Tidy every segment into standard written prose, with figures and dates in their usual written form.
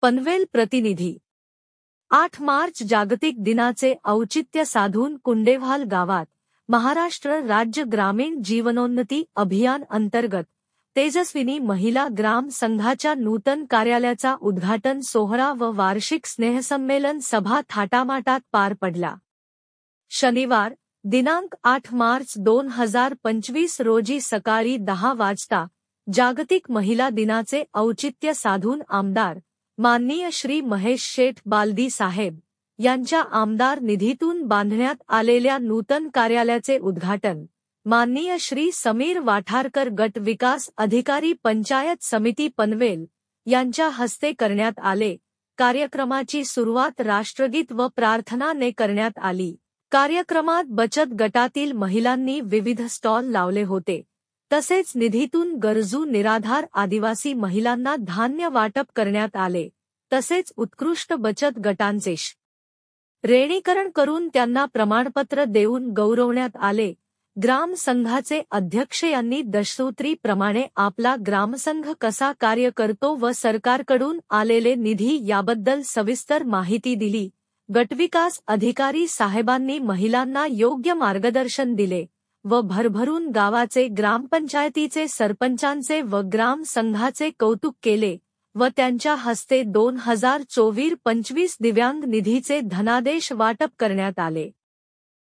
पनवेल प्रतिनिधी 8 मार्च जागतिक दिनाचे औचित्य साधून कुंडेवाल गावात महाराष्ट्र राज्य ग्रामीण जीवनोन्नती अभियान अंतर्गत तेजस्विनी महिला ग्राम संघाच्या नूतन कार्यालयाचा उद्घाटन सोहळा व वार्षिक स्नेहसंमेलन सभा थाटामाटात पार पडला। शनिवार दिनांक 8 मार्च 2025 रोजी सकाळी 10 वाजता जागतिक महिला दिनाचे औचित्य साधून आमदार माननीय श्री महेश शेठ बालदी साहेब यांच्या आमदार निधीतून बांधण्यात आलेल्या नूतन कार्यालयाचे उद्घाटन माननीय श्री समीर वाठारकर गट विकास अधिकारी पंचायत समिती पनवेल यांच्या हस्ते करण्यात आले। कार्यक्रमाची सुरुवात राष्ट्रगीत व प्रार्थनाने करण्यात आली। कार्यक्रमात बचत गटातील महिलांनी विविध स्टॉल लावले होते। तसेच निधीतून गरजू निराधार आदिवासी महिलांना धान्य वाटप करण्यात आले। तसेच उत्कृष्ट बचत गटांचे श्रेणीकरण करून त्यांना प्रमाणपत्र देऊन गौरवण्यात आले। ग्राम संघाचे अध्यक्ष यांनी दशसूत्री प्रमाणे आपला ग्रामसंघ कसा कार्य करतो व सरकारकडून आलेले निधी याबद्दल सविस्तर माहिती दिली। गटविकास अधिकारी साहेबांनी महिलांना योग्य मार्गदर्शन दिले व भरभरून गावाचे ग्रामपंचायतीचे सरपंचांचे व ग्राम संघाचे कौतुक केले व त्यांच्या हस्ते 2024-25 दिव्यांग निधीचे धनादेश वाटप करण्यात आले।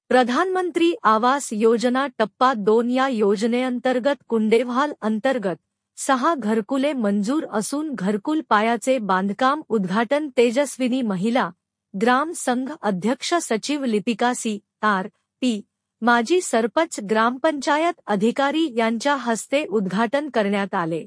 प्रधानमंत्री आवास योजना टप्पा 2 या योजनेअंतर्गत कुंडेवाल अंतर्गत 6 घरकुले मंजूर असून घरकुल पायाचे बांधकाम उद्घाटन तेजस्विनी महिला ग्राम संघ अध्यक्ष सचिव लिपिका सी.आर.पी. माजी सरपंच ग्रामपंचायत अधिकारी यांच्या हस्ते उद्घाटन करण्यात आले।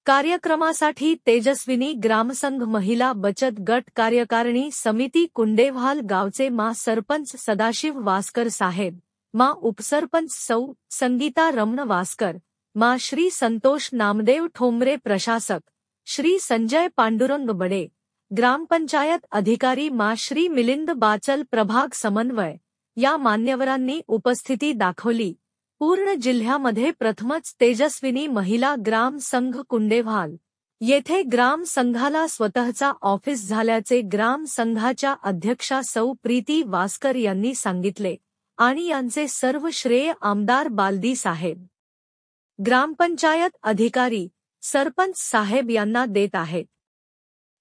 कार्यक्रमासाठी तेजस्विनी ग्रामसंघ महिला बचत गट कार्यकारिणी समिती कुंडेवाल गावचे मा सरपंच सदाशिव वासकर साहेब, मा उपसरपंच सौ संगीता रमण वासकर, मा श्री संतोष नामदेव ठोंबरे प्रशासक, श्री संजय पांडुरंग बडे, ग्रामपंचायत अधिकारी मा श्री मिलिंद बाचल प्रभाग समन्वय या मान्यवरांनी उपस्थिती दाखवली। पूर्ण जिल्ह्यामध्ये प्रथमच तेजस्विनी महिला ग्राम संघ कुंडेवाल येथे ग्राम संघाला स्वतःचा ऑफिस झाल्याचे ग्राम संघाच्या अध्यक्षा सौ प्रीती वासकर यांनी सांगितले आणि यांचे सर्व श्रेय आमदार बालदी साहेब, ग्रामपंचायत अधिकारी, सरपंच साहेब यांना देत आहेत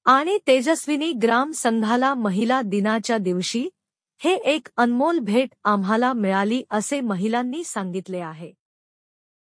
आणि तेजस्विनी ग्राम संघाला महिला दिनाच्या दिवशी हे एक अनमोल भेट आम्हाला मिळाली असे महिलांनी सांगितले आहे।